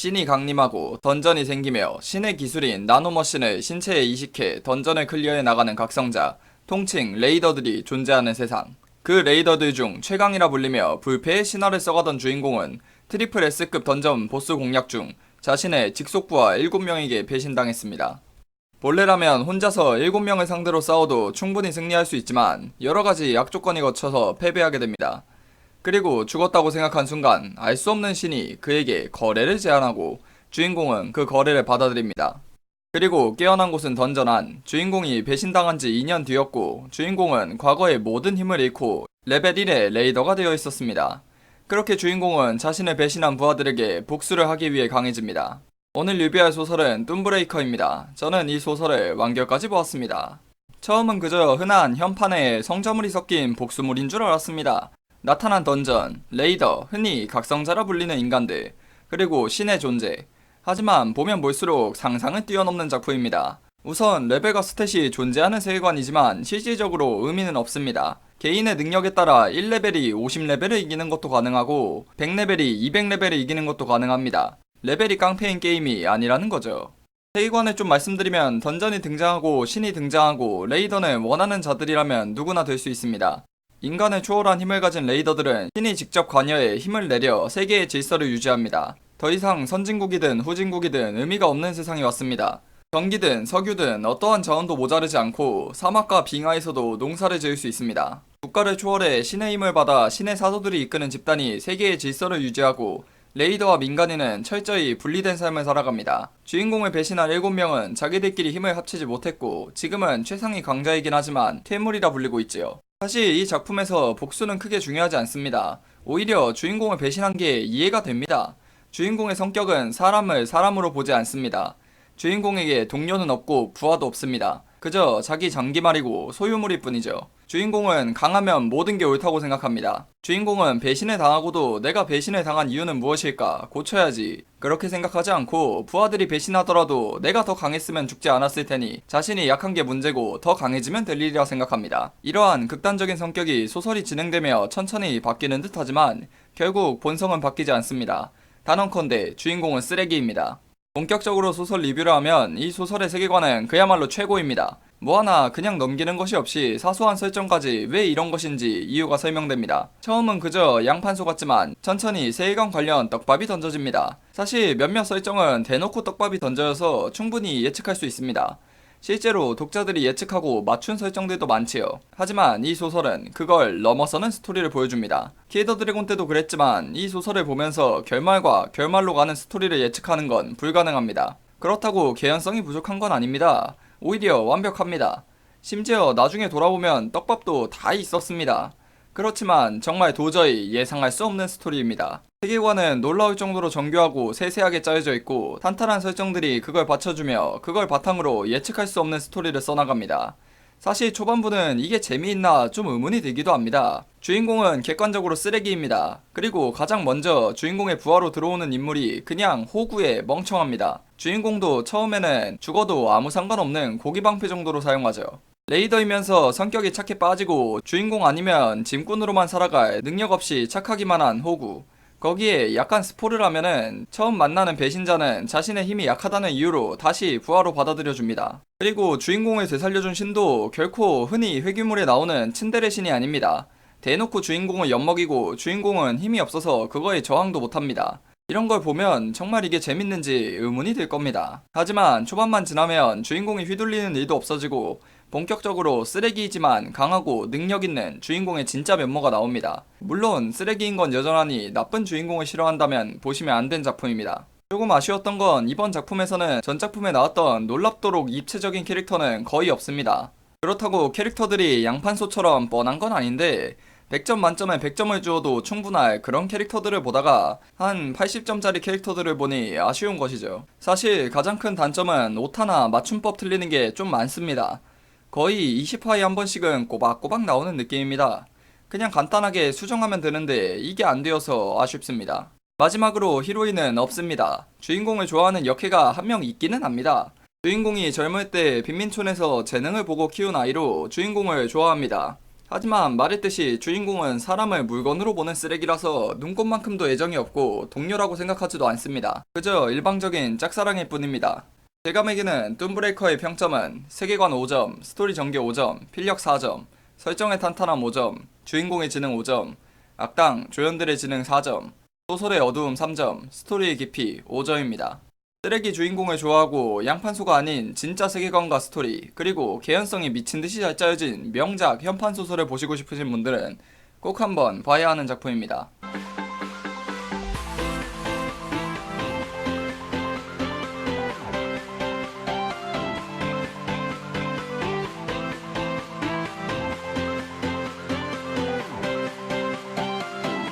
신이 강림하고 던전이 생기며 신의 기술인 나노머신을 신체에 이식해 던전을 클리어해 나가는 각성자, 통칭 레이더들이 존재하는 세상. 그 레이더들 중 최강이라 불리며 불패의 신화를 써가던 주인공은 트리플 S급 던전 보스 공략 중 자신의 직속부하 7명에게 배신당했습니다. 본래라면 혼자서 7명을 상대로 싸워도 충분히 승리할 수 있지만 여러가지 약조건이 거쳐서 패배하게 됩니다. 그리고 죽었다고 생각한 순간 알 수 없는 신이 그에게 거래를 제안하고 주인공은 그 거래를 받아들입니다. 그리고 깨어난 곳은 던전 안. 주인공이 배신당한 지 2년 뒤였고 주인공은 과거의 모든 힘을 잃고 레벨 1의 레이더가 되어 있었습니다. 그렇게 주인공은 자신을 배신한 부하들에게 복수를 하기 위해 강해집니다. 오늘 리뷰할 소설은 뚠브레이커입니다. 저는 이 소설을 완결까지 보았습니다. 처음은 그저 흔한 현판에 성자물이 섞인 복수물인 줄 알았습니다. 나타난 던전, 레이더, 흔히 각성자라 불리는 인간들, 그리고 신의 존재. 하지만 보면 볼수록 상상을 뛰어넘는 작품입니다. 우선 레벨과 스탯이 존재하는 세계관이지만 실질적으로 의미는 없습니다. 개인의 능력에 따라 1레벨이 50레벨을 이기는 것도 가능하고 100레벨이 200레벨을 이기는 것도 가능합니다. 레벨이 깡패인 게임이 아니라는 거죠. 세계관을 좀 말씀드리면 던전이 등장하고 신이 등장하고 레이더는 원하는 자들이라면 누구나 될 수 있습니다. 인간을 초월한 힘을 가진 레이더들은 신이 직접 관여해 힘을 내려 세계의 질서를 유지합니다. 더 이상 선진국이든 후진국이든 의미가 없는 세상이 왔습니다. 전기든 석유든 어떠한 자원도 모자르지 않고 사막과 빙하에서도 농사를 지을 수 있습니다. 국가를 초월해 신의 힘을 받아 신의 사도들이 이끄는 집단이 세계의 질서를 유지하고 레이더와 민간인은 철저히 분리된 삶을 살아갑니다. 주인공을 배신한 7명은 자기들끼리 힘을 합치지 못했고 지금은 최상위 강자이긴 하지만 퇴물이라 불리고 있지요. 사실 이 작품에서 복수는 크게 중요하지 않습니다. 오히려 주인공을 배신한 게 이해가 됩니다. 주인공의 성격은 사람을 사람으로 보지 않습니다. 주인공에게 동료는 없고 부하도 없습니다. 그저 자기 장기말이고 소유물일 뿐이죠. 주인공은 강하면 모든 게 옳다고 생각합니다. 주인공은 배신을 당하고도 내가 배신을 당한 이유는 무엇일까? 고쳐야지. 그렇게 생각하지 않고 부하들이 배신하더라도 내가 더 강했으면 죽지 않았을 테니 자신이 약한 게 문제고 더 강해지면 될 일이라 생각합니다. 이러한 극단적인 성격이 소설이 진행되며 천천히 바뀌는 듯 하지만 결국 본성은 바뀌지 않습니다. 단언컨대 주인공은 쓰레기입니다. 본격적으로 소설 리뷰를 하면 이 소설의 세계관은 그야말로 최고입니다. 뭐 하나 그냥 넘기는 것이 없이 사소한 설정까지 왜 이런 것인지 이유가 설명됩니다. 처음은 그저 양판소 같지만 천천히 세계관 관련 떡밥이 던져집니다. 사실 몇몇 설정은 대놓고 떡밥이 던져져서 충분히 예측할 수 있습니다. 실제로 독자들이 예측하고 맞춘 설정들도 많지요. 하지만 이 소설은 그걸 넘어서는 스토리를 보여줍니다. 킬더 드래곤 때도 그랬지만 이 소설을 보면서 결말과 결말로 가는 스토리를 예측하는 건 불가능합니다. 그렇다고 개연성이 부족한 건 아닙니다. 오히려 완벽합니다. 심지어 나중에 돌아보면 떡밥도 다 있었습니다. 그렇지만 정말 도저히 예상할 수 없는 스토리입니다. 세계관은 놀라울 정도로 정교하고 세세하게 짜여져 있고 탄탄한 설정들이 그걸 받쳐주며 그걸 바탕으로 예측할 수 없는 스토리를 써나갑니다. 사실 초반부는 이게 재미있나 좀 의문이 들기도 합니다. 주인공은 객관적으로 쓰레기입니다. 그리고 가장 먼저 주인공의 부하로 들어오는 인물이 그냥 호구에 멍청합니다. 주인공도 처음에는 죽어도 아무 상관없는 고기방패 정도로 사용하죠. 레이더이면서 성격이 착해 빠지고 주인공 아니면 짐꾼으로만 살아갈 능력 없이 착하기만 한 호구. 거기에 약간 스포를 하면은 처음 만나는 배신자는 자신의 힘이 약하다는 이유로 다시 부하로 받아들여줍니다. 그리고 주인공을 되살려준 신도 결코 흔히 회귀물에 나오는 츤데레 신이 아닙니다. 대놓고 주인공을 엿먹이고 주인공은 힘이 없어서 그거에 저항도 못합니다. 이런 걸 보면 정말 이게 재밌는지 의문이 들 겁니다. 하지만 초반만 지나면 주인공이 휘둘리는 일도 없어지고 본격적으로 쓰레기이지만 강하고 능력있는 주인공의 진짜 면모가 나옵니다. 물론 쓰레기인 건 여전하니 나쁜 주인공을 싫어한다면 보시면 안 된 작품입니다. 조금 아쉬웠던 건 이번 작품에서는 전 작품에 나왔던 놀랍도록 입체적인 캐릭터는 거의 없습니다. 그렇다고 캐릭터들이 양판소처럼 뻔한 건 아닌데 100점 만점에 100점을 주어도 충분할 그런 캐릭터들을 보다가 한 80점짜리 캐릭터들을 보니 아쉬운 것이죠. 사실 가장 큰 단점은 오타나 맞춤법 틀리는 게 좀 많습니다. 거의 20화에 한 번씩은 꼬박꼬박 나오는 느낌입니다. 그냥 간단하게 수정하면 되는데 이게 안 되어서 아쉽습니다. 마지막으로 히로인은 없습니다. 주인공을 좋아하는 역해가 한 명 있기는 합니다. 주인공이 젊을 때 빈민촌에서 재능을 보고 키운 아이로 주인공을 좋아합니다. 하지만 말했듯이 주인공은 사람을 물건으로 보는 쓰레기라서 눈꽃만큼도 애정이 없고 동료라고 생각하지도 않습니다. 그저 일방적인 짝사랑일 뿐입니다. 제가 매기는 둠브레이커의 평점은 세계관 5점, 스토리 전개 5점, 필력 4점, 설정의 탄탄함 5점, 주인공의 지능 5점, 악당, 조연들의 지능 4점, 소설의 어두움 3점, 스토리의 깊이 5점입니다. 쓰레기 주인공을 좋아하고 양판소가 아닌 진짜 세계관과 스토리, 그리고 개연성이 미친듯이 잘 짜여진 명작 현판소설을 보시고 싶으신 분들은 꼭 한번 봐야 하는 작품입니다.